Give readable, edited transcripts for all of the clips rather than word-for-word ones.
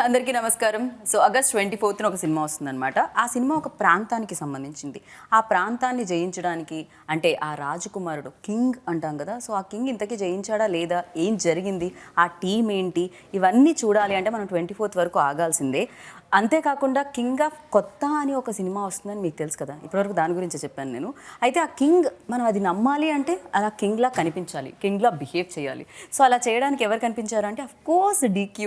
అందరికీ నమస్కారం. So August 24న ఒక సినిమా వస్తుందన్నమాట. ఆ సినిమా ఒక ప్రాంతానికి సంబంధించింది. ఆ ప్రాంతాన్ని జయించడానికి అంటే ఆ రాజకుమారుడు కింగ్ అంటాం కదా, సో ఆ కింగ్ ఇంతకీ జయించాడా లేదా, ఏం జరిగింది, ఆ టీం ఏంటి, ఇవన్నీ చూడాలి అంటే మనం 24th వరకు ఆగాల్సిందే. అంతేకాకుండా కింగ్ ఆఫ్ కొత్త అని ఒక సినిమా వస్తుందని మీకు తెలుసు కదా, ఇప్పటివరకు దాని గురించి చెప్పాను నేను. అయితే ఆ కింగ్ మనం అది నమ్మాలి అంటే అలా కింగ్లా కనిపించాలి, కింగ్లా బిహేవ్ చేయాలి. సో అలా చేయడానికి ఎవరు కనిపించారు అంటే అఫ్కోర్స్ DQ,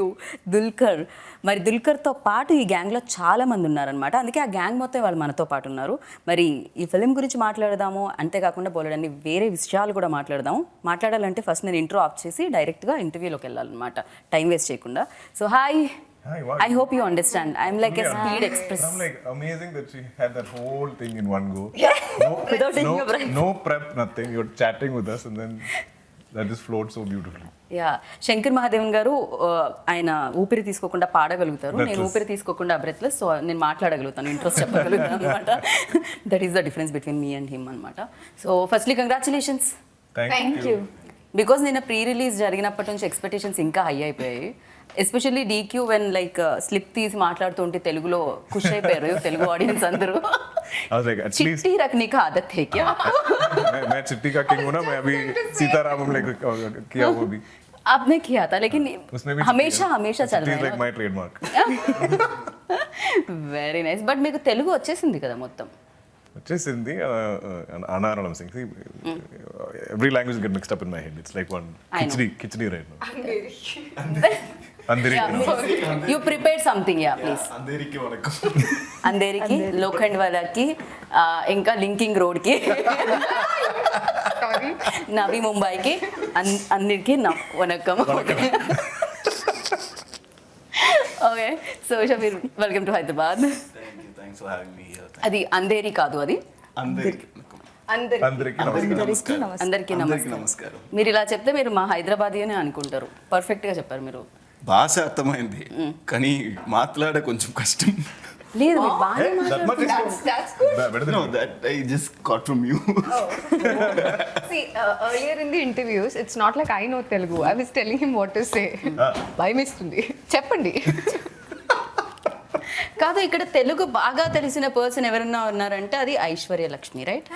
దుల్కర్. మరి దుల్కర్తో పాటు ఈ గ్యాంగ్లో చాలామంది ఉన్నారనమాట. అందుకే ఆ గ్యాంగ్ మొత్తం వాళ్ళు మనతో పాటు ఉన్నారు. మరి ఈ ఫిలిం గురించి మాట్లాడదాము, అంతేకాకుండా బోలెడన్ని వేరే విషయాలు కూడా మాట్లాడదాము. మాట్లాడాలంటే ఫస్ట్ నేను ఇంట్రో ఆఫ్ చేసి డైరెక్ట్గా ఇంటర్వ్యూలోకి వెళ్ళాలన్నమాట, టైం వేస్ట్ చేయకుండా. So hi. Hi, wow. I hope you understand. I'm like a speed express. I'm like amazing that she had that whole thing in one go. Without taking a breath. No prep, nothing. You're chatting with us and then that just flowed so beautifully. Yeah, Shankar Mahadevan గారు ఆయన ఊపిరి తీసుకోకుండా పాడగలుగుతారు, నేను ఊపిరి తీసుకోకుండా breathless. So నేను మాట్లాడగలుగుతాను, interest చెప్పగలుగుతాను అనమాట. That is the difference between me and him అనమాట. So firstly congratulations. Thank you. Because నిన్న ప్రీ రిలీజ్ జరిగినప్పటి నుంచి ఎక్స్పెక్టేషన్స్ ఇంకా హై అయిపోయాయి. Especially DQ when like slip తీసి మాట్లాడుతుంటే తెలుగులో ఖుష్ అయిపోయారు తెలుగు ఆడియన్స్ అందరూ. I was like, at least చిట్టి రఖనే కా ఆదత్ హై క్యా? मैं चिट्टी का किंग हूं ना, मैं अभी सीतारामम like किया वो भी. आपने किया था लेकिन उसने भी हमेशा हमेशा चल Chitti रहा is है. like my trademark. Very nice. But మీకు తెలుగు వచ్చేసింది కదా మొత్తం? వచ్చేసింది అనారణం Singh. Every language get mixed up in my head. It's like one khichdi right now. You prepared something, yeah please. అందరికి వణకం. అందరికి, లోఖండ్ వాళ్ళకి, ఇంకా లింకింగ్ రోడ్కి, నవీ ముంబైకి, అందరికి వనక్కం. Okay, so Shabeer, welcome to Hyderabad. అది అంధేరి కాదు, అది అందరికీ నమస్కారం. మీరు ఇలా చెప్తే మీరు మా హైదరాబాదీ అని అనుకుంటారు. పర్ఫెక్ట్గా చెప్పారు మీరు. భాష అర్థమైంది కానీ మాట్లాడే కొంచెం కష్టం. లేదు, మీరు బాగానే That's good. No, that I just got from you. See, earlier in the interviews, it's not like I know Telugu. I was telling him what to say. భయమేస్తుంది, చెప్పండి. కాదు, ఇక్కడ తెలుగు బాగా తెలిసిన పర్సన్ ఎవరన్నా ఉన్నారంటే అది Aishwarya Lakshmi, right?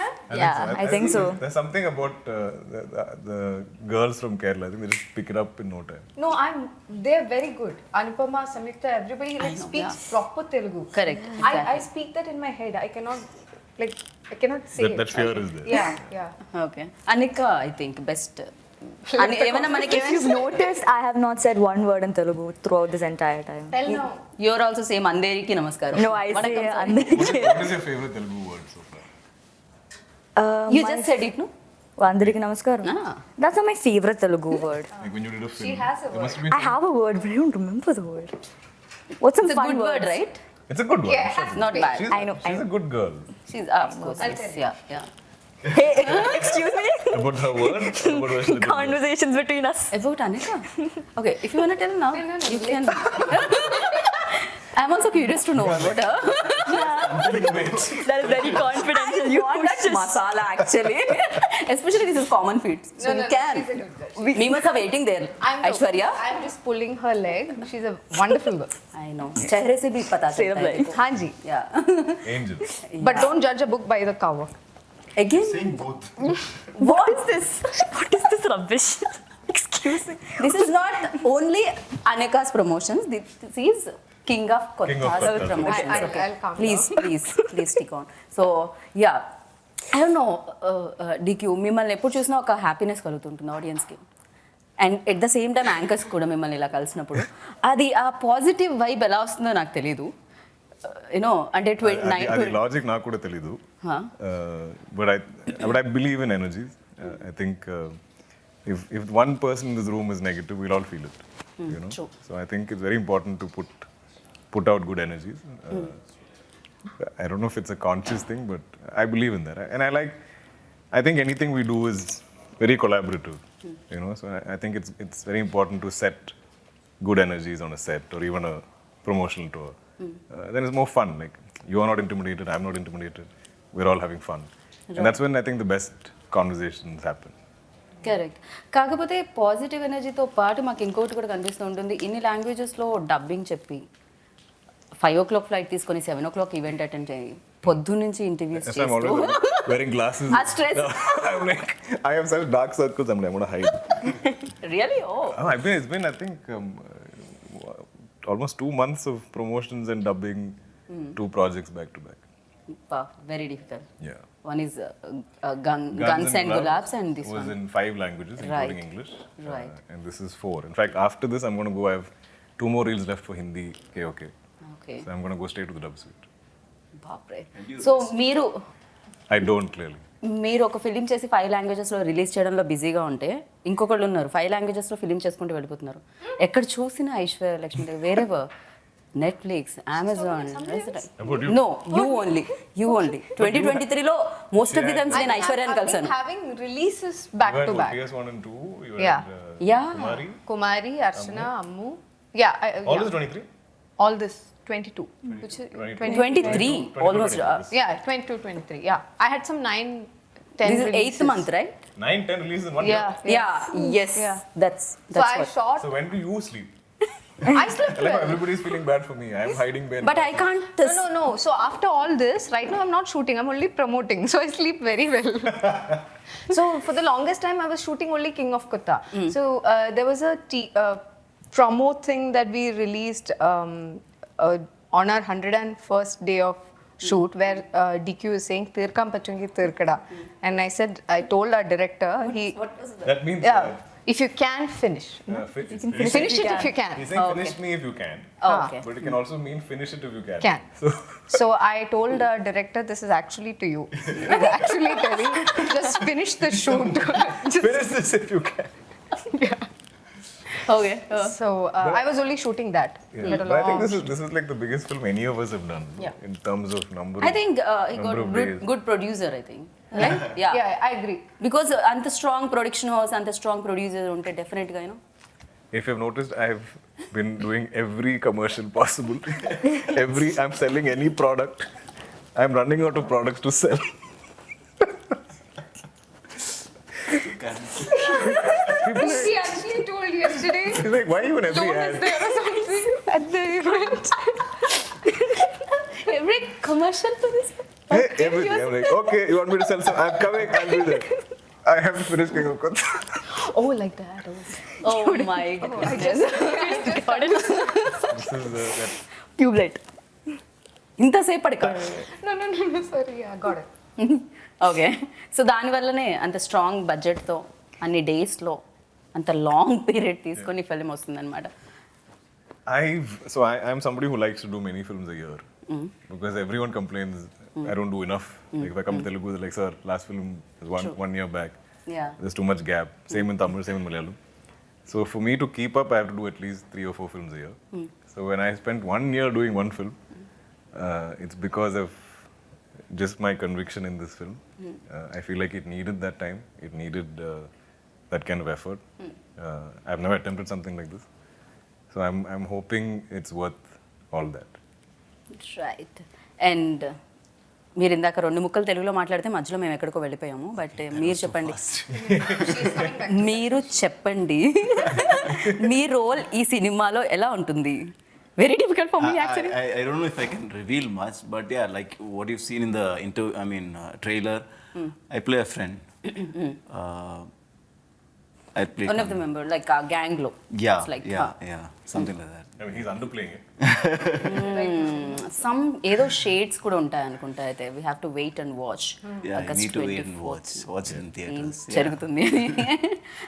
I think so. There's something about the girls from Kerala. I think they just pick it up in no time. No, they're very good. Anupama, Samyukta, everybody speaks proper Telugu. Correct. I speak that in my head. I cannot say it. That fear is there. Yeah. Okay. Anika I think best. ఏమైనా మనకి If you've noticed, I have not said one word in Telugu throughout this entire time. Tell now. You are also same. అందరికి నమస్కారం. No, I say Vanakkam, sorry. andariki. What is your favorite Telugu word so far? You just said it, no? Andariki namaskaram. Ah. That's not my favorite Telugu word. Like when you did a film. She has a there must be I have a word, but I don't remember the word. What's some It's a fun good word, words? right? It's a good word. Yeah. Sure. Not bad. I know. She's a good girl. She's of course. I'll tell you. Yeah. Hey, excuse me. About her word? About her good word? Conversations between us. About Anika? Okay, if you want to tell now, No, you can. I'm also curious to know about her. That is very confidential. You want that masala actually. Especially this is common feet. So No, you no, can. she's a good girl. We must have waiting there. Aishwarya? I'm just pulling her leg. She's a wonderful girl. I know. चेहरे से भी पता चलता है. Hanji. Yeah. Angel. But don't judge a book by the cover. Again? Saying both. What is this? What is this rubbish? Excuse me. This is not only Anika's promotions. This is King of King of Kotha's Kotha. promotions. Okay. I'll calm Please stick on. So yeah, I don't know. DQ, మిమ్మల్ని ఎప్పుడు చూసినా ఒక happiness కలుగుతుంటుంది ఆడియన్స్కి. And at the same time anchors కూడా మిమ్మల్ని ఇలా కలిసినప్పుడు అది ఆ పాజిటివ్ వైబ్ ఎలా వస్తుందో నాకు తెలీదు. యూనో అంటే అది లాజిక్ నాకు కూడా తెలీదు. But I believe in energy. I think if one person in this room is negative, we'll all feel it. You know. True. So I think it's very important to put out good energies. I don't know if it's a conscious thing, but I believe in that. And I think anything we do is very collaborative. You know. So I think it's very important to set good energies on a set or even a promotional tour. Then it's more fun. Like you are not intimidated, I'm not intimidated. We're all having fun. And that's when I think the best conversations happen. Correct. కాకపోతే positive ఎనర్జీతో పాటు మాకు ఇంకోటి కూడా కనిపిస్తూ ఉంటుంది. ఇన్ని లాంగ్వేజెస్లో dubbing చెప్పి 5 o'clock ఫ్లైట్ తీసుకొని 7 o'clock ఈవెంట్ అటెండ్ చేయి, పొద్దు నుంచి interviews Yes, I'm always wearing glasses. ఆ stress. I'm like, I have such dark circles. I'm going to hide. Really oh It's been I think almost 2 months of promotions and dubbing 2 projects back to back. Very difficult. Yeah. One is Guns and Gulabs and this was one. in 5 languages, including Right. English. Right. And this is 4. In fact, after this, I'm going to go. I have 2 more reels left for Hindi. Okay. Okay. So I'm going to go straight to the dub suite. బాప్రే. So I don't clearly. మీరు ఒక film చేసి 5 లాంగ్వేజెస్లో release చేయడంలో బిజీగా ఉంటే ఇంకొకళ్ళు ఉన్నారు 5 లాంగ్వేజెస్లో film చేసుకుంటూ వెళ్ళిపోతున్నారు. ఎక్కడ చూసినా Aishwarya Lakshmi wherever Netflix Amazon. No you only 2023లో మోస్ట్ ఆఫ్ ది టైమ్స్ నేను ఐశ్వర్యాని కలిసాను. Having releases back You to had back. PS1 and 2. You Yeah. had Yeah. Kumari. Kumari, Archana, Ammu. Yeah. All Yeah. this 23? All this 22. Which is 23 almost. Yeah, 22, 23. Yeah. I had some 9, 10 This is releases. 8th month, right? 9, 10 releases in one Yeah. year. Yeah. Yes. Yeah. That's So I what. shot. So when do you sleep? I slept I like how well. everybody's feeling bad for me. I'm hiding behind. But I can't. No. So after all this, right now I'm not shooting. I'm only promoting. So I sleep very well. So for the longest time, I was shooting only King of Kotha. So there was a promo thing that we released on our 101st day of shoot, where DQ is saying "Tirkam pachungi tirkada," and I told our director, That means if you can finish, finish it if you can. He's saying finish me if you can. Oh, okay. But it can also mean finish it if you can. Can. So I told our director, this is actually to you. He's actually telling, just finish the shoot. Finish this if you can. Okay. So I was only shooting that. Yeah. But a But I think long- this is like the biggest film any of us have done. Yeah. In terms of number. I think he got number of days. good producer, I think. Right? Yeah. Yeah, I agree. Because అంత strong production house అంత strong producer ఉంటే డెఫినెట్గా If you've noticed, I've been doing every commercial possible. I'm selling any product. I'm running out of products to sell. He actually told yesterday, He's like, why you in every Dawn ad? is there or something at the event. Every commercial to this. Hey, everything. I'm like, okay, you want me to sell some? I'm coming, I'll be there. I have to finish King of Kotha. Oh, like that. Oh my God. This is that. Tubelight ఇంతసేపటిక. No, sorry. Yeah, got it. Okay. So దానివల్లనే అంత strong బడ్జెట్తో అన్ని డేస్లో అంత long period తీసుకొని film వస్తుందన్నమాట. I'm somebody who likes to do many films a year because everyone complains I don't do enough. Like if I come to Telugu, they're like, sir, last film was one year back. Yeah. There's too much gap. Same in Tamil, same in Malayalam. So for me to keep up, I have to do at least 3 or 4 films a year. So when I spent 1 year doing one film, it's because of just my conviction in this film. I feel like it needed that time. It needed that kind of effort. I've never attempted something like this. So I'm hoping it's worth all that. Right. And మీరు ఇందాక 2 ముక్కలు తెలుగులో మాట్లాడితే మధ్యలో మేము ఎక్కడికో వెళ్ళిపోయాము. But మీరు చెప్పండి, మీ రోల్ ఈ సినిమాలో ఎలా ఉంటుంది? Very difficult for me actually. I don't know if I can reveal much, but yeah, like what you've seen in the trailer, I play a friend. I play one of the member like ఆ gang లో. yeah, something like that. I mean, he's underplaying it. Some ఏదో shades కూడా ఉంటాయి అనుకుంటా. అయితే we have to wait and watch. Yeah, you need to wait and watch it in theaters. జరుగుతుంది.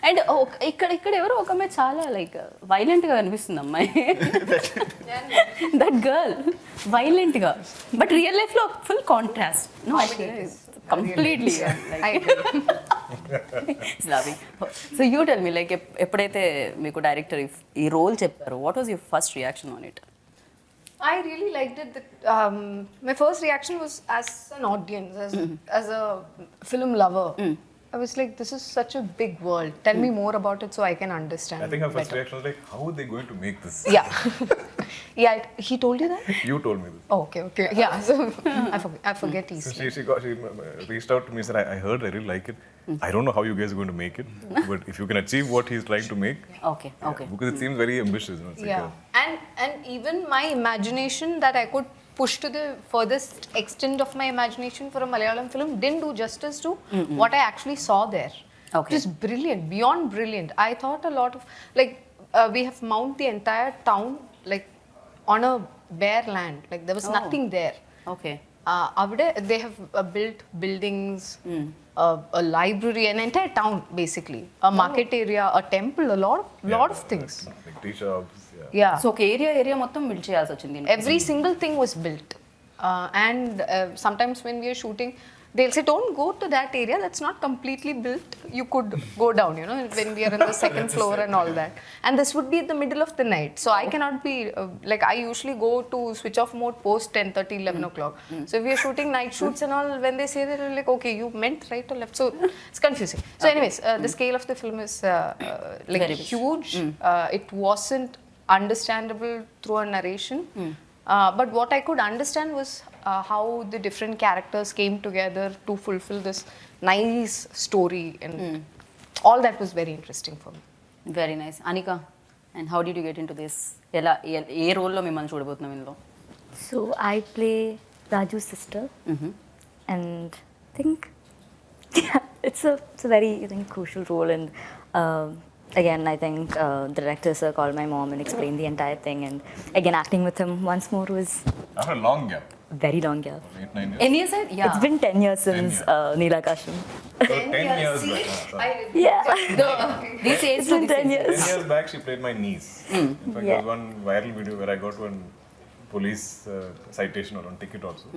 And ఇక్కడ ఎవరో ఒక అమ్మాయి చాలా లైక్ వైలెంట్ గా కనిపిస్తుంది అమ్మాయి. దట్ గర్ల్ వైలెంట్ గా, బట్ రియల్ లైఫ్ లో full contrast. No, completely loving. So you tell me, like ఎప్పుడైతే మీకు డైరెక్టర్ ఈ రోల్ చెప్పారు, what was your first reaction on it? I really liked it. My first reaction was as an audience, as a film lover. I was like, this is such a big world. Tell me more about it so I can understand. I think her first better. reaction was like, how are they going to make this? Yeah. Yeah, he told you that? You told me this. Oh, okay. Yeah, so I forget So easily. she reached out to me and said, I heard, I really like it. I don't know how you guys are going to make it, but if you can achieve what he's trying to make, okay because it seems very ambitious. You know? It's like Yeah, and even my imagination that I could push to the furthest extent of my imagination for a Malayalam film didn't do justice to what I actually saw there. Okay. Just brilliant, beyond brilliant. I thought a lot of like we have mount the entire town like on a bare land. Like there was nothing there. Okay Avade, they have built buildings, a library, an entire town basically, a market area, a temple, a lot of things. like tea shops. Yeah. Yeah. So ఒక area మొత్తం build చేయాల్సి వచ్చింది దీనికి. Every single thing was built. And sometimes when we are shooting, they'll say, don't go to that area, that's not completely built. You could go down, you know, when we are in the second floor and all that. And this would be in the middle of the night. So I cannot be, like I usually go to switch off mode post 10:30, 11 o'clock. So if we are shooting night shoots and all, when they say that, we're like, okay, you meant right or left. So it's confusing. So anyways, the scale of the film is like Very big. huge. It wasn't understandable through a narration. But what I could understand was how the different characters came together to fulfill this nice story, and all that was very interesting for me. Very nice. Anika, and how did you get in to this? ఎలా ఏ రోల్లో మిమ్మల్ని చూడబోతున్నాం ఇందులో? So I play Raju's sister, and I think it's a very crucial role. And again, I think the director sir called my mom and explained the entire thing. And again, acting with him once more was After a long gap, very long gap. 8-9 years. ఎన్ని years? Yeah It's been 10 years since Neelakasham. So 10 years back. Sorry. Yeah. This age It's been 10 10 years. years back, she played my niece. In fact, there was one viral video where I got one police citation or one ticket also.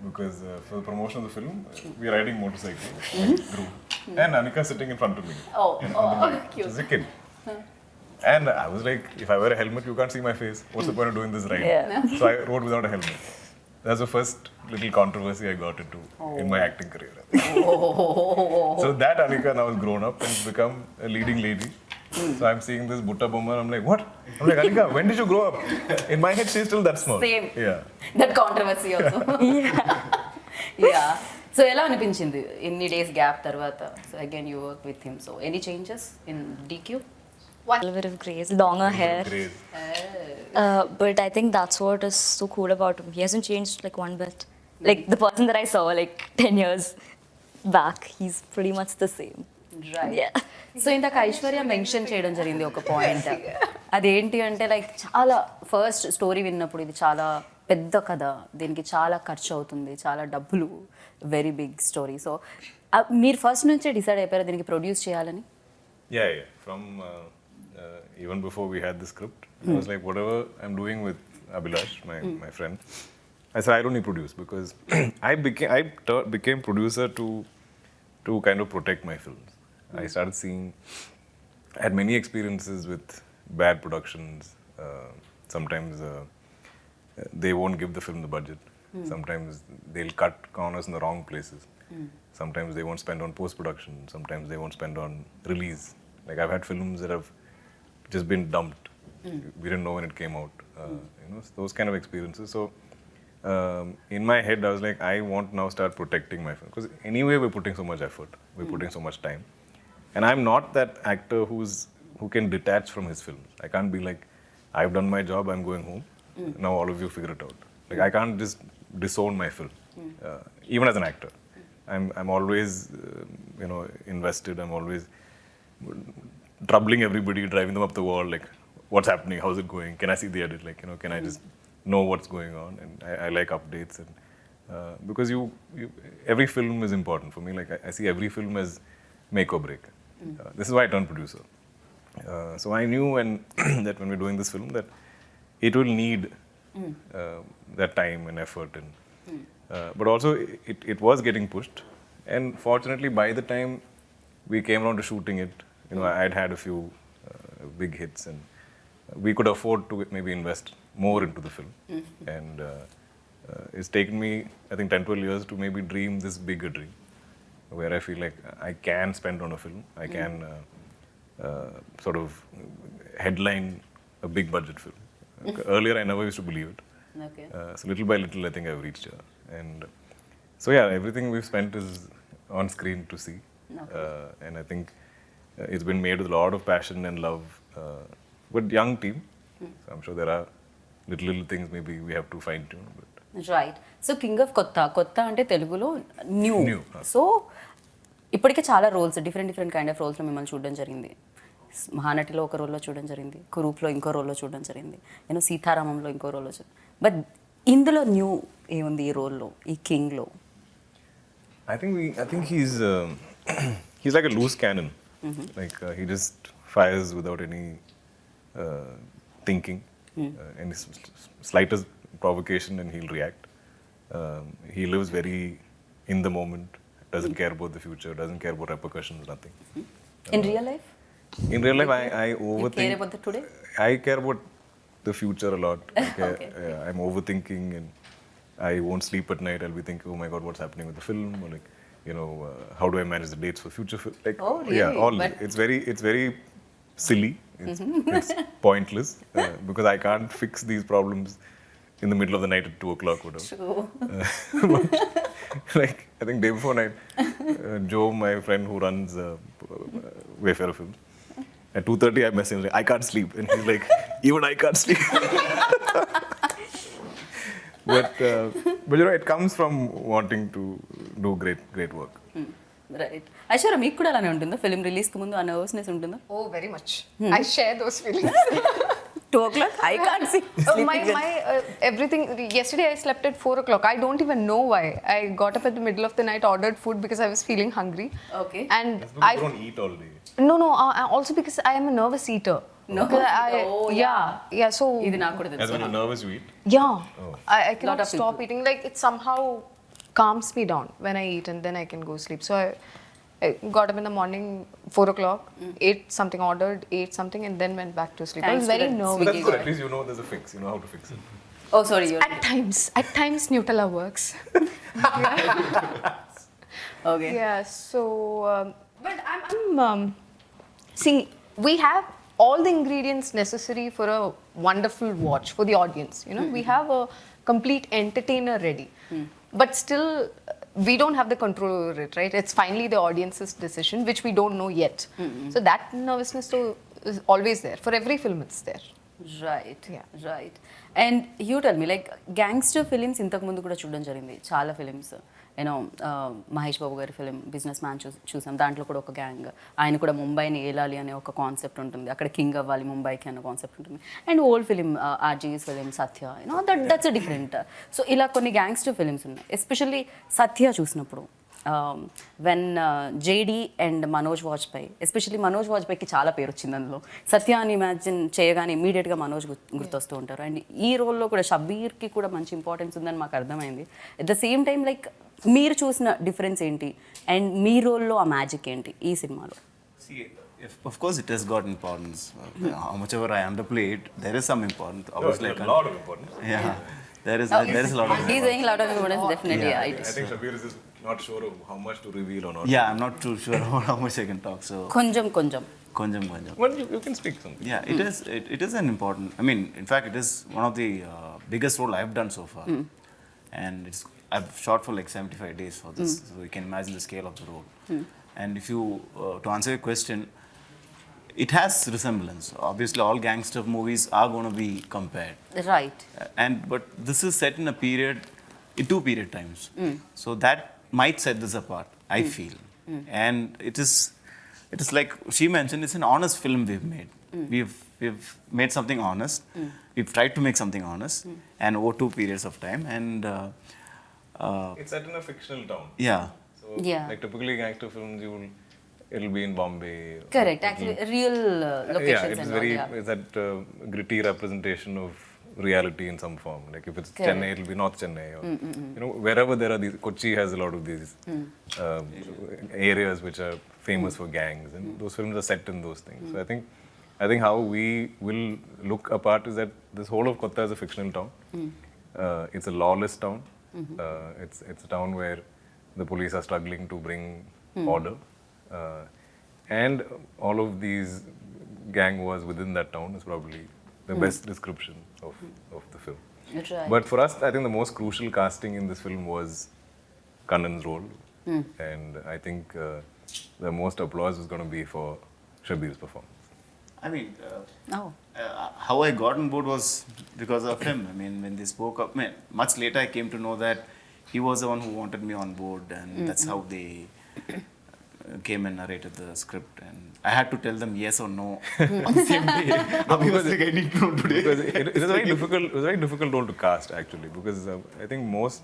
Because for the promotion of the film, we are riding motorcycle, group. And Anikha sitting in front of me. She was a kid. And I was like, if I wear a helmet, you can't see my face. What's the point of doing this ride? Yeah. So I rode without a helmet. That's the first little controversy I got into in my acting career. So that Anikha now has grown up and become a leading lady. So I'm seeing this Butta Bomma, I'm like, what? I'm like, Anikha, when did you grow up? In my head, she's still that small. Same. Yeah. That controversy also. Yeah. So ఎలా అనిపించింది ఎన్ని days gap తర్వాత? So again you work with him. So any changes in DQ? A little bit of grace, longer hair. Great. But I think that's what is so cool about him. He hasn't changed like one bit. Like the person that I saw like 10 years back, he's pretty much the same. Right. Yeah. So ఇందాక Aishwarya mention చేయడం జరిగింది ఒక point. అదేంటి అంటే like చాలా first story విన్నప్పుడు ఇది చాలా పెద్ద కథ, దీనికి చాలా ఖర్చు అవుతుంది, చాలా డబ్బులు, వెరీ బిగ్ స్టోరీ. సో మీరు ఫస్ట్ నుంచే డిసైడ్ అయిపోయారు దీనికి ప్రొడ్యూస్ చేయాలని? Yeah. From even before we had the script, I was like, whatever I'm doing with Abhilash, my friend, I said I don't need produce because I became producer to kind of protect my films. I started seeing, I had many experiences with bad productions. Sometimes they won't give the film the budget. Sometimes they'll cut corners in the wrong places. Sometimes they won't spend on post-production. Sometimes they won't spend on release. Like I've had films that have just been dumped. We didn't know when it came out. Those kind of experiences. So in my head, I was like, I want now start protecting my film because anyway we're putting so much effort, we're putting so much time, and I'm not that actor who can detach from his films. I can't be like, I've done my job, I'm going home. Now all of you figure it out. Like I can't just disown my film, even as an actor. I'm always invested. I'm always troubling everybody, driving them up the wall. Like, what's happening? How's it going? Can I see the edit? Like, can I just know what's going on? And I like updates, and because every film is important for me. Like I see every film as make or break. This is why I turned producer. So I knew that when we're doing this film that it will need that time and effort, and but also it was getting pushed. And fortunately, by the time we came around to shooting it, I'd had a few big hits, and we could afford to maybe invest more into the film. And it's taken me, I think, 10-12 years to maybe dream this bigger dream. where I feel like I can spend on a film. I can sort of headline a big budget film. Earlier, I never used to believe it. Okay. So little by little, I think I've reached here. And so yeah, everything we've spent is on screen to see. And I think it's been made with a lot of passion and love. But young team, so I'm sure there are little things maybe we have to fine tune. But right so king of కొత్త అంటే తెలుగులో new New. So ఇప్పటికే చాలా roles different kind of రోల్స్లో మిమ్మల్ని చూడడం జరిగింది. మహానటిలో ఒక రోల్లో చూడడం జరిగింది, కురూప్లో ఇంకో రోల్లో చూడడం జరిగింది, నేను సీతారామంలో ఇంకో రోల్లో బట్ ఇందులో న్యూ ఏముంది ఈ రోల్లో, ఈ కింగ్లో? I think he's like a loose cannon. Like he just fires without any thinking, any slightest provocation, and he'll react. He lives very in the moment. Doesn't care about the future. Doesn't care about repercussions. Nothing. In real life In real life, I you overthink. care about the today? I care about the future a lot. I'm overthinking, and I won't sleep at night. I'll be thinking, oh my god, what's happening with the film? Or like, how do I manage the dates for future film? Like, Oh, really? yeah, all. But- It's very silly. It's pointless because I can't fix these problems in the middle of the night at 2:00 or whatever. True. Like I think day before night, Joe, my friend who runs Wayfarer Films, at 2:30 I message him like, I can't sleep, and he's like, even I can't sleep. but it comes from wanting to do great work. Right Aishwarya, మీకు కూడా అలానే ఉంటుందా? Film రిలీజ్కి ముందు ఆ nervousness ఉంటుందా? Oh, very much. I share those feelings. 2:00 I can't see. my everything. Yesterday I slept at 4:00. I don't even know why. I got up at the middle of the night, ordered food because I was feeling hungry. Okay. And Because you don't eat all day. no. Also because I am a nervous eater. Nervous Because eater. Oh, yeah. So ఇది నాకు కూడా As తెలుసు. when you're nervous, you eat. yeah, I Lot cannot of stop people. eating. Like it somehow calms me down when I eat, and then I can go sleep. So I got up in the morning, 4:00, ate something, ate something, and then went back to sleep. I Thanks was to very that But nervous. that's good. At least you know there's a fix. You know how to fix it. Oh, sorry. At times, Nutella works. Okay. Yeah. So, but I'm see, we have all the ingredients necessary for a wonderful watch for the audience. We have a complete entertainer ready, but still. We don't have the control over it, right? It's finally the audience's decision, which we don't know yet. So that nervousness is always there. For every film, it's there. Right Yeah. Right and you tell me like gangster films ఇంతకుముందు కూడా చూడడం జరిగింది, చాలా films. Mahesh Babu గారి film business man చూసాం, దాంట్లో కూడా ఒక గ్యాంగ్, ఆయన కూడా ముంబైని ఏలాలి అనే ఒక కాన్సెప్ట్ ఉంటుంది, అక్కడ కింగ్ అవ్వాలి ముంబైకి అనే కాన్సెప్ట్ ఉంటుంది. And old film RGV's film Satya, that's different. So ఇలా కొన్ని గ్యాంగ్స్టర్ ఫిలిమ్స్ ఉన్నాయి. ఎస్పెషల్లీ సత్య చూసినప్పుడు when JD and Manoj Vajpayee, especially Manoj వాజ్పేయికి చాలా పేరు వచ్చింది అందులో. సత్య అని ఇమాజిన్ చేయగానే ఇమీడియట్గా మనోజ్ గుర్తొస్తూ ఉంటారు. అండ్ ఈ రోల్లో కూడా షబ్బీర్కి కూడా మంచి ఇంపార్టెన్స్ ఉందని మాకు అర్థమైంది. At the same time like మీరు చూసిన డిఫరెన్స్ ఏంటి అండ్ మీ రోల్లో ఆ మ్యాజిక్ ఏంటి ఈ సినిమాలో? See, of course, it has got importance. How much ever I underplay it, there is some importance. Obviously, There's a lot of importance. Yeah, there is a lot of He's importance. saying a lot of importance, definitely. Yeah. Yeah, it I is. think Shabir is just not sure of how much to reveal or not. Yeah, I'm not too sure how much I can talk. So, కొంచెం konjam. Well, you can speak something. Yeah, it is. It is an important. I mean, in fact, it is one of the biggest role I've done so far, and I've shot for like 75 days for this, so you can imagine the scale of the role. And if you to answer your question, it has resemblance. Obviously, all gangster movies are going to be compared. Right. But this is set in a period, in two period times. So that might set this apart, I feel. And it is like she mentioned, it's an honest film we've made. We've made something honest. We've tried to make something honest, and over two periods of time. And It's set in a fictional town. yeah, So, Yeah. like typically gangster films, it'll be in Bombay. Correct, actually real Yeah, locations it's and very, all. it's that gritty representation of reality in some form. Like if it's Chennai, it'll be North Chennai. Or, wherever there are these, Kochi has a lot of these areas which are famous for gangs, and those films are set in those things. So I think how we will look apart is that this whole of Kotha is a fictional town. It's a lawless town. It's a town where the police are struggling to bring order, and all of these gang wars within that town is probably the best description of the film. Right. But for us, I think the most crucial casting in this film was Kannan's role, and I think the most applause is going to be for Shabir's performance. I mean, Oh. how I got on board was because of him. I mean, when they spoke up, much later I came to know that he was the one who wanted me on board, and that's how they came and narrated the script. And I had to tell them yes or no on the same day. Abhi was like, I need to know today. Because it was a very difficult. It was a very difficult role to cast actually, because I think most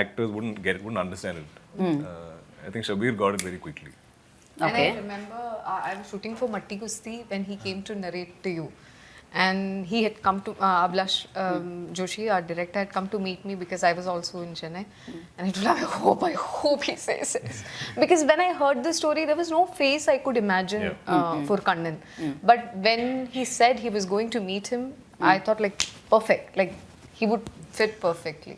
actors wouldn't understand it. I think Shabir got it very quickly. And Okay. I remember I was shooting for Matti Kusti when he came to narrate to you. And he had come to, Ablash Joshi, our director, had come to meet me because I was also in Chennai. And I told him, I hope he says this. Because when I heard the story, there was no face I could imagine for Kannan. But when he said he was going to meet him, I thought like, perfect. Like, he would fit perfectly.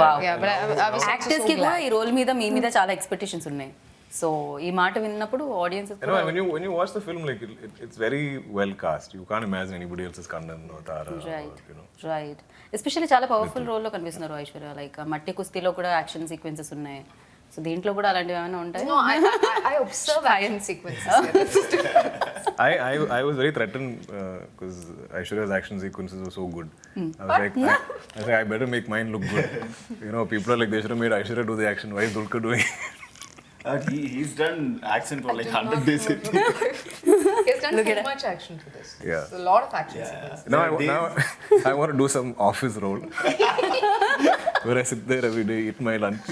Wow. Yeah, but I was also actors so కి కూడా glad. ఈ role మీద మీ మీద చాలా expectations ఉన్నాయి. So ఈ మాట విన్నప్పుడు audience You know, when you watch the film, like it's very well cast. You can't imagine anybody else as Kannan or Tara. Right Or, you know. Right especially చాలా powerful రోల్లో కనిపిస్తున్నారు Aishwarya. Like మట్టి కుస్తీలో కూడా action sequences ఉన్నాయి. So దీంట్లో కూడా అలాంటివి ఏమైనా ఉంటాయి? No, I observe action sequences. I was very threatened because Aishwarya's action sequences were so good. I was like, I better make mine look good. You know, people are like, they should have made Aishwarya do the action. Why is Dulquer doing it? He's done action for like 100 days. He has done too much action for this. Yeah. It's a lot of action sequences. Now I want to do some office role where I sit there every day, eat my lunch,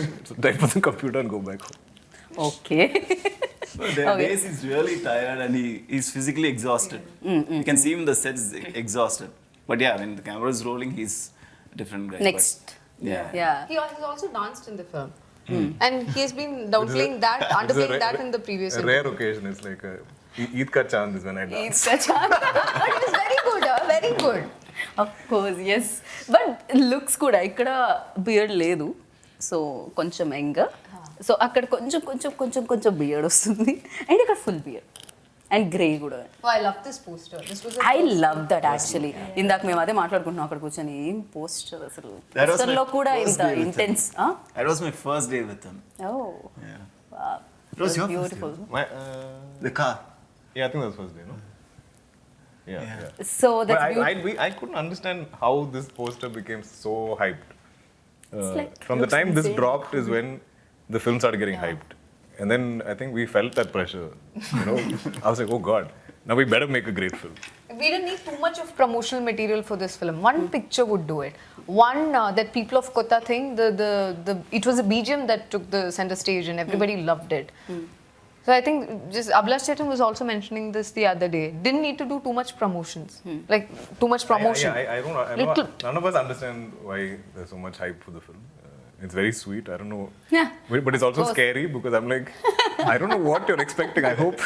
type on the computer and go back home. Okay. There are days he's really tired and he's physically exhausted. You can see him in the sets exhausted. But yeah, when the camera is rolling, he's a different guy. Next. But, yeah. Yeah. He has also danced in the film. And he has been downplaying that, underplaying that in the previous A rare occasion. It's like Eid ka chand is when I dance. But it was very good, very good. Of course yes. But looks కూడా ఇక్కడ beard లేదు, so కొంచెం young. So అక్కడ కొంచెం కొంచెం కొంచెం కొంచెం beard వస్తుంది, అండ్ ఇక్కడ ఫుల్ బియర్డ్ అండ్ గ్రే కూడా. Oh, I love this poster. This was I love that actually. ఇందాక మేము అదే మాట్లాడుకుంటున్నాం అక్కడ కూర్చొని, ఏం పోస్టర్ అసలు. That was పోస్టర్లో my కూడా first ఇంత day with him. Intense. That was my first day with him. Oh Yeah. It was your first beautiful. My, The car. yeah, I think that was first day, no? Yeah. So But that's beautiful. I couldn't understand how this poster became so hyped. like From the looks time this insane. dropped is when the film started getting hyped. And then I think we felt that pressure. You know, I was like, oh God, now we better make a great film. We didn't need too much of promotional material for this film. One picture would do it. One that people of Kotha think the it was a BGM that took the center stage and everybody loved it. So I think just Ablash Chetan was also mentioning this the other day. Didn't need to do too much promotions, like too much promotion. I don't know. Little. None of us understand why there's so much hype for the film. It's very sweet. I don't know. Yeah. But it's also Of course. scary because I'm like, I don't know what you're expecting. I hope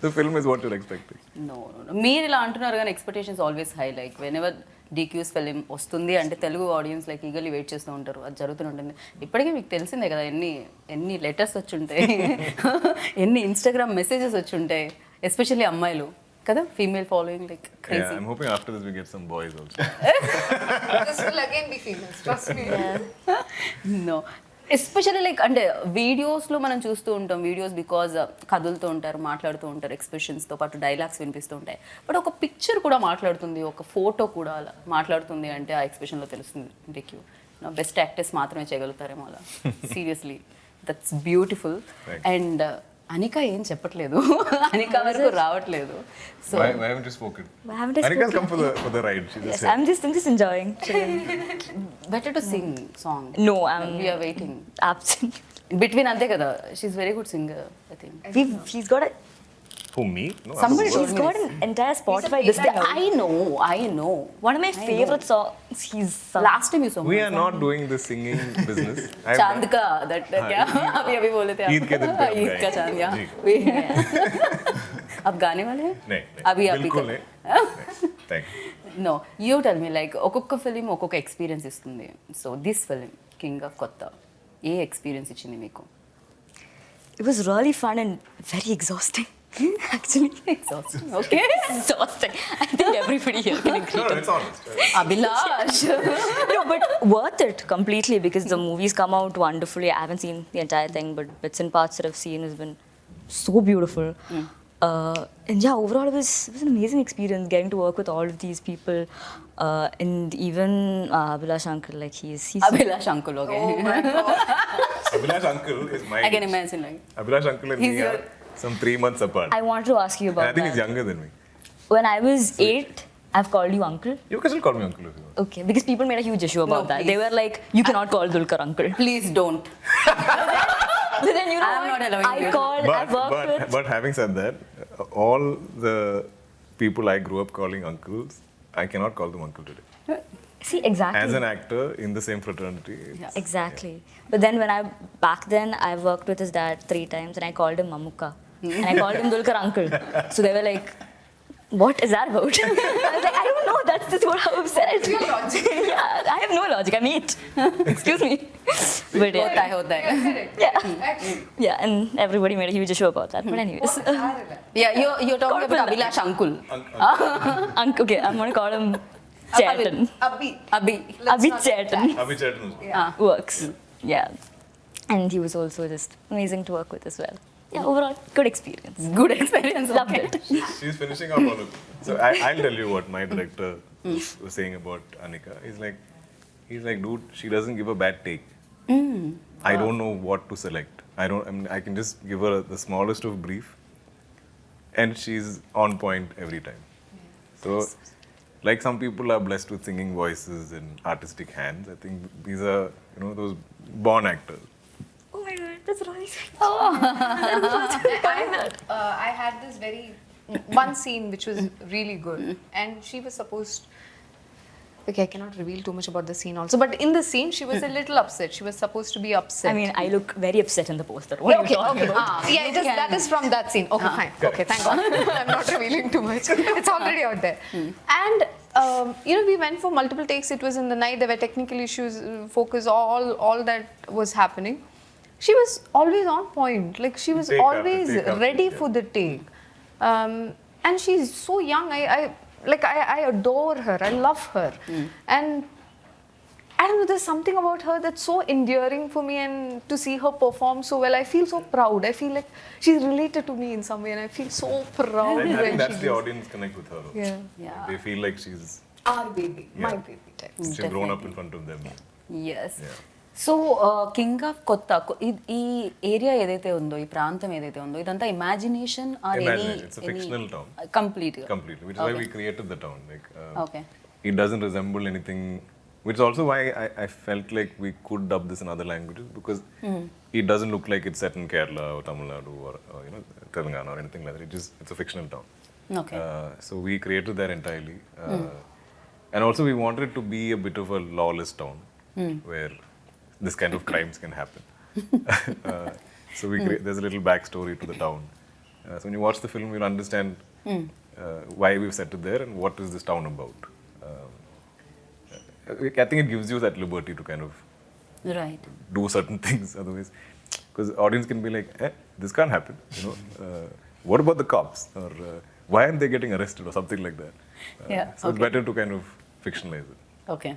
the film is what you're expecting. No మీరు ఇలా అంటున్నారు కానీ expectations always high. Like whenever DQ's film వస్తుంది అంటే Telugu audience like eagerly wait చేస్తూ ఉంటారు. అది జరుగుతూనే ఉంటుంది. ఇప్పటికీ మీకు తెలిసిందే కదా ఎన్ని లెటర్స్ వచ్చి ఉంటాయి, ఎన్ని ఇన్స్టాగ్రామ్ మెసేజెస్ వచ్చి ఉంటాయి, ఎస్పెషల్లీ అమ్మాయిలు కదా, female following like Yeah, crazy. I'm hoping after this we get some boys also. This will again be females. Trust me. No especially like అంటే వీడియోస్లో మనం చూస్తూ ఉంటాం, వీడియోస్ బికాజ్ కదులుతూ ఉంటారు, మాట్లాడుతూ ఉంటారు, ఎక్స్ప్రెషన్స్తో పాటు డైలాగ్స్ వినిపిస్తూ ఉంటాయి. బట్ ఒక పిక్చర్ కూడా మాట్లాడుతుంది, ఒక ఫోటో కూడా అలా మాట్లాడుతుంది అంటే ఆ ఎక్స్ప్రెషన్లో తెలుస్తుంది. ఇంటికి నా బెస్ట్ యాక్టర్స్ మాత్రమే చేయగలుగుతారేమో అలా. Seriously that's beautiful. And Anika ఏం చెప్పట్లేదు, అనిక వరకు రావట్లేదు. So Why haven't you spoken? Why haven't I Anika's come spoken? for the ride. She just Yes, said. I'm just enjoying. chilling. Better to sing song. No, I'm we are waiting absolutely. Between అంతే కదా. She is very good singer I think. She's got a. Who, me? No, Somebody I'm told She's me got this. an entire Spotify He's list. I know. One of my favorite songs he's sung. Last time you saw We are not doing the singing business. I'm- चांद का that क्या अभी बोले थे आप? ईद के दिन पे हम ईद का गाएंगे। चांद या जी। अब गाने वाले हैं? नहीं, अभी आप बिल्कुल नहीं. Thank you. No, you tell me like ఒక్కొక్క ఫిలిం ఒక్కొక్క ఎక్స్పీరియన్స్ ఇస్తుంది. So this film king of కొత్త ఏ ఎక్స్పీరియన్స్ ఇచ్చింది మీకు? It was really fun and very exhausting. Actually, Exhausting. Okay. exhausting. I think everybody here can agree. No, it's honest. Abhilash. No, but worth it completely because the movies come out wonderfully. I haven't seen the entire thing, but bits and parts that I've seen has been so beautiful. And yeah, overall it was an amazing experience getting to work with all of these people. And even Abhilash uncle, like he's Abhilash uncle. Okay. Abhilash uncle is my I can age. imagine like. Abhilash uncle and He's me your- are some 3 months apart. I wanted to ask you And about I think that. he's younger than me. When I was 8, I've called you uncle. You can still call me uncle if you want. Okay, because people made a huge issue about No, that. please. They were like, you cannot call Dulquer uncle. Please don't. But then you know I'm what? not allowing I you. called, I've worked with. But having said that, all the people I grew up calling uncles, I cannot call them uncle today. See, exactly. As an actor in the same fraternity, it's- Exactly. But then back then, I worked with his dad 3 times and I called him Mamuka. And I called him Dulquer uncle. So they were like, what is that about? I was like, I don't know, that's just what I'm said. Yeah, I have no logic, I'm 8. Excuse me. But होता yeah. है. Yeah, and everybody made a huge issue about that. But anyways. Yeah, you're talking about Abhilash uncle. Uncle, okay, I'm going to call him Chetan. Abhi. Abhi Chetan. Abhi Chetan was- Works. Yeah. And he was also just amazing to work with as well. Yeah, overall, good experience. Good experience. Loved it. She's finishing up all of it. So I'll tell you what my director was saying about Anikha. He's like, dude, she doesn't give a bad take. I don't know what to select. I can just give her the smallest of brief, and she's on point every time. So, like some people are blessed with singing voices and artistic hands. I think these are, those born actors. Oh my god, that's really sweet. I had this one scene which was really good, and she was supposed. Okay, I cannot reveal too much about the scene also, but in the scene she was a little upset. She was supposed to be upset. I mean, I look very upset in the poster. What are you talking about? Yeah, that is from that scene. Okay, fine. Okay, thank God. I'm not revealing too much. It's already out there. And we went for multiple takes. It was in the night. There were technical issues, focus, all that was happening. She was always on point. Like she was Take always after take ready after, for the take. And she's so young. I adore her. I love her. And I don't know, there's something about her that's so endearing for me, and to see her perform so well, I feel so proud. I feel like she's related to me in some way, and I feel so proud I when think that's she the does. audience connect with her. Also. Yeah. They feel like she's Our baby, my Yeah. baby type. she's grown up in front of them. Yes. Yeah. So king of కొత్త ఈ area ఏదైతే ఉందో, ఈ ప్రాంతం ఏదైతే ఉందో, ఇదంతా imagination or Imagine, it's a fictional town. Complete Completely, which is why we created the town. Like, Okay. It doesn't resemble anything, which is also why I felt like we could dub this in other languages, because it doesn't look like it's set in Kerala or Tamil Nadu or Telangana or anything like that. It's a fictional town. Okay. So we created that entirely, and also we wanted it to be a bit of a lawless town where this kind of crimes can happen. So there's a little backstory to the town. So when you watch the film, you'll understand why we've set it there and what is this town about. I think it gives you that liberty to kind of right. do certain things. Otherwise, because audience can be like, this can't happen. What about the cops? Or why aren't they getting arrested or something like that? Yeah, So it's better to kind of fictionalize it. Okay.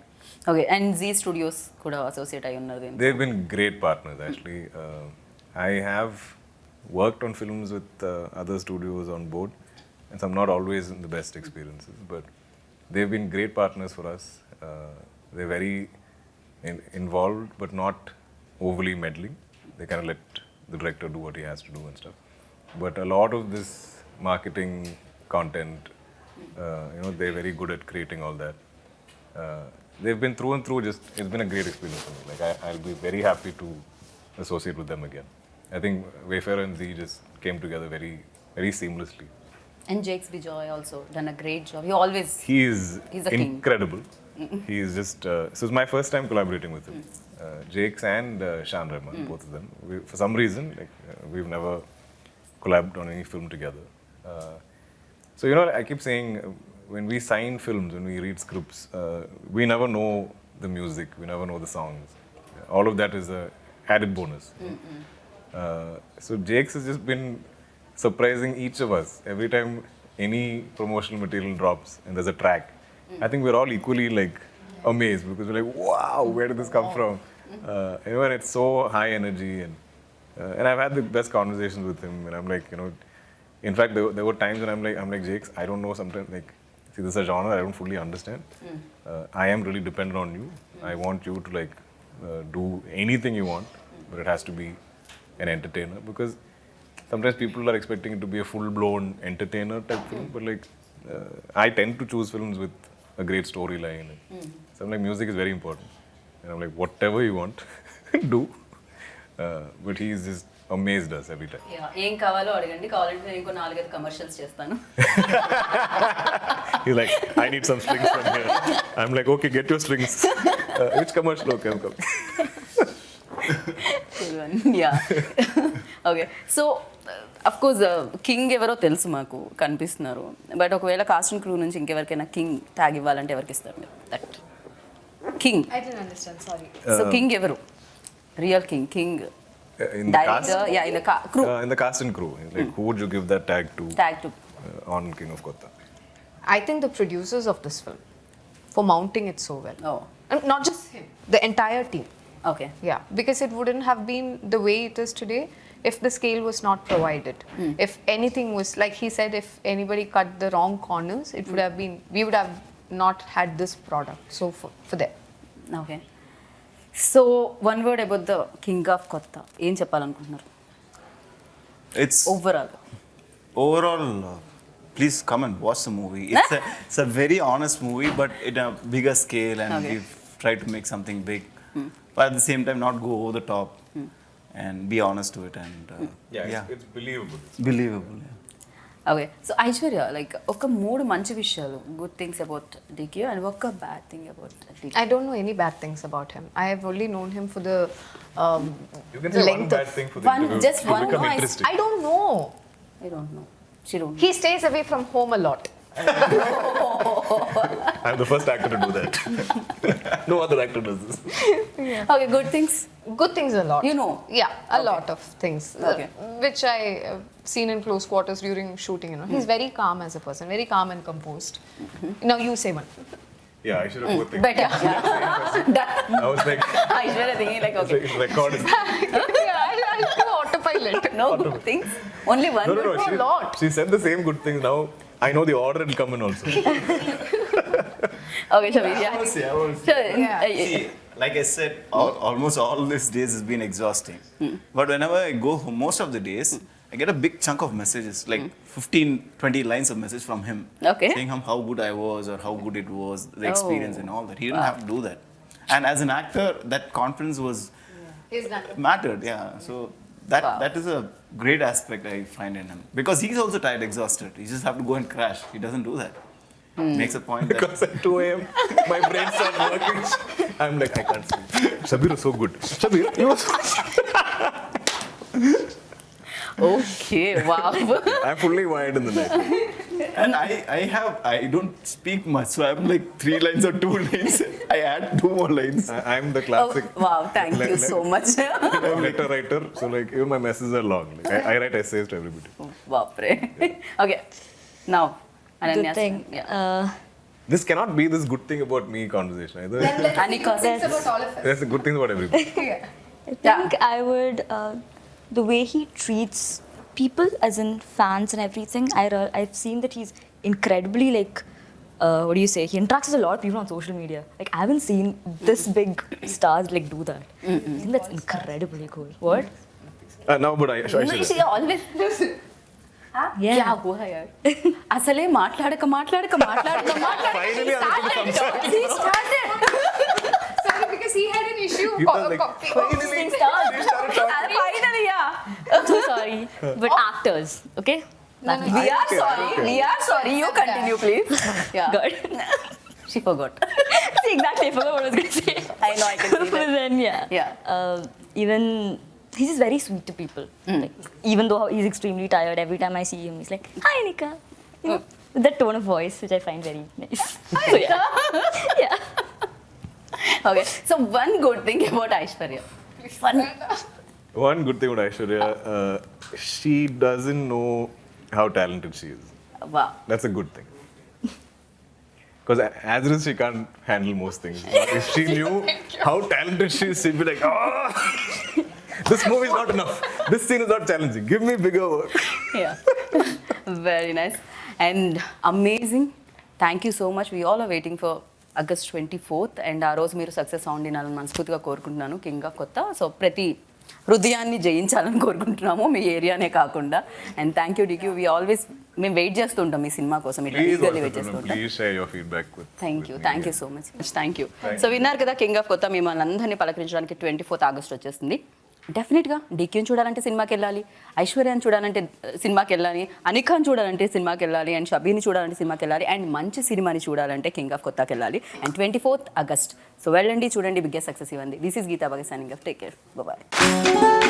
Okay. And Zee Studios కూడా associate అయి ఉన్నారు దీనికి. They've been great partners, actually. I have worked on films with other studios on board, and some not always in the best experiences, but they've been great partners for us. They're very involved, but not overly meddling. They kind of let the director do what he has to do and stuff. But a lot of this marketing content, they're very good at creating all that. They've been through and through, it's been a great experience for me. Like I'll be very happy to associate with them again. I think Wayfarer and Z just came together very, very seamlessly. And Jake's Bijoy also done a great job. He always He's a king. incredible. He is just, so it's my first time collaborating with him. Jake's and Shan Rahman, both of them. For some reason, we've never collabed on any film together. So, I keep saying, when we sign films, when we read scripts, we never know the music, we never know the songs. All of that is a added bonus. So Jake's has just been surprising each of us every time any promotional material drops and there's a track. I think we're all equally like amazed because we're like, wow, where did this come from? And it's so high energy and I've had the best conversations with him and I'm like, in fact there were times when I'm like Jakes, I don't know sometimes like, see this is a genre I don't fully understand. I am really dependent on you. I want you to like do anything you want, but it has to be an entertainer because sometimes people are expecting it to be a full-blown entertainer type film, but like I tend to choose films with a great storyline. So I'm like, music is very important. And I'm like, whatever you want, do. But he's just amazed us every time. ఏం కావాలో అడగండి, కావాలంటే నేను ఇంకో 4-5 commercials చేస్తాను. He's like, I need some strings from here. I'm like, okay, get your strings. Which commercial? Okay, I'm coming. Okay so of course king ఎవరో తెలుసు మాకు కనిపిస్తున్నారు, బట్ ఒకవేళ కాస్ట్ అండ్ క్రూ నుంచి ఇంకెవరికైనా కింగ్ ట్యాగ్ ఇవ్వాలంటే ఎవరికి ఇస్తారు మీరు? That king I didn't understand, sorry. So king ఎవరు? Real king In the cast? Director, yeah in the crew, In the cast and crew. Like, who would you give that tag to tag to on King of Kotha? I think the producers of this film for mounting it so well. Oh And not just him, the entire team. Okay Yeah, because it wouldn't have been the way it is today if the scale was not provided. If anything was, like he said, if anybody cut the wrong corners, it would have been, we would have not had this product. So for them. Okay so one word about the king of కొత్త ఏం చెప్పాలనుకుంటున్నారు It's overall? please come and watch the movie. It's a very honest movie, but in a bigger scale, and Okay. we've tried to make something big, but at the same time not go over the top and be honest to it and It's believable. believable. Yeah. Okay so Aishwarya like ఒక 3 మంచి విషయాలు, good things about DQ and ఒక bad thing about DQ. I don't know any bad things about him. I have only known him for the You can say one length bad of. thing for the One- interview just to one become noise. interesting. I don't know. I don't know. She don't know. He stays away from home a lot. I'm the first actor to do that. No other actor does this. Okay, good things. Good things a lot. You know. Yeah, a lot of things. Okay. Which I seen in close quarters during shooting, He's very calm as a person, very calm and composed. Now you say one. Yeah, I should have put things. Better. Done. I was like, Aishwarya thinking like, okay. it's record. Yeah, I'll do autopilot. No good things. Only one No, good. no, a lot. she said the same good things. Now I know the order will come in also. Okay, Shabir, yeah. So, Yeah. See, like I said, almost all these days has been exhausting. But whenever I go home, most of the days, I get a big chunk of messages, like 15-20 lines of message from him. Okay. Saying how good I was or how good it was, the experience and all that. He didn't have to do that. And as an actor, that confidence was He's done. mattered, yeah. So that is a great aspect I find in him. Because he's also tired, exhausted. He just have to go and crash. He doesn't do that. Makes a point that Because at 2 a.m. my brain starts working. I'm like, I can't sleep. Shabir was so good. Shabir, you were so okay, wow. I'm fully wired in the night. and I don't speak much, so I'm like 3 lines or 2 lines. I add 2 more lines. I'm the Oh, classic wow, thank you so much. letter writer. So like even my messages are long. Like, I write essays to everybody. Bapre. Okay, now, Good Ananya's thing. turn. Yeah. This cannot be this good thing about me conversation either. Anikha. It's about all of us. There's good things about everybody. I think I would, the way he treats people, as in fans and everything, I've seen that he's incredibly like, what do you say? He interacts with a lot of people on social media. Like I haven't seen this big stars like do that. I think that's incredibly cool. What? No, but No, she always. Yeah. Yeah, who hired? అసలే మాట్లాడక Finally, He started. Sorry, because he had an issue. He was like, finally, Things start. they started talking. Finally, yeah. I'm so sorry, but actors, okay? We are sorry. We are sorry. You continue, please. Yeah. Good. She forgot. See, exactly, I forgot what I was going to say. I know, I can see But that. then, yeah. Even he's just very sweet to people. Like, even though he's extremely tired, every time I see him, he's like, "Hi, Anika." You know, with that tone of voice, which I find very nice. So, yeah. Okay. So one good thing about Aishwarya. Funny. One good thing about Aishwarya, she doesn't know how talented she is. Wow. That's a good thing. Because as it is, she can't handle most things. But if she knew how talented she is, she'd be like, oh, this movie is not enough. This scene is not challenging. Give me bigger work. Yeah. Very nice. And amazing. Thank you so much. We all are waiting for August 24th. And ఆ రోజు మీరు success sound వినాలని మనస్ఫూర్తిగా కోరుకుంటున్నాను king of కొత్త. So ప్రతి హృదయాన్ని జయించాలని కోరుకుంటున్నాము మీ ఏరియానే కాకుండా. And thank you DQ. We always మేము వెయిట్ చేస్తుంటాం మీ సినిమా కోసం. Please share your feedback with thank you so much. Thank you. So విన్నారు కదా కింగ్ ఆఫ్ కొత్త. మిమ్మల్ని అందరినీ పలకరించడానికి 24th ఆగస్ట్ వచ్చేస్తుంది. డెఫినెట్గా డీక్యూని చూడాలంటే సినిమాకి వెళ్ళాలి, ఐశ్వర్యాన్ని చూడాలంటే సినిమాకి వెళ్ళాలి, అనిఖాని చూడాలంటే సినిమాకి వెళ్ళాలి, అండ్ షబీని చూడాలంటే సినిమాకి వెళ్ళాలి, అండ్ మంచి సినిమాని చూడాలంటే కింగ్ ఆఫ్ కొత్తకి వెళ్ళాలి. And 24th August. సో వెళ్ళండి, చూడండి, బిగ్గెస్ట్ సక్సెస్ ఇవ్వండి. This is Geeta Baga signing off. Take care. Bye.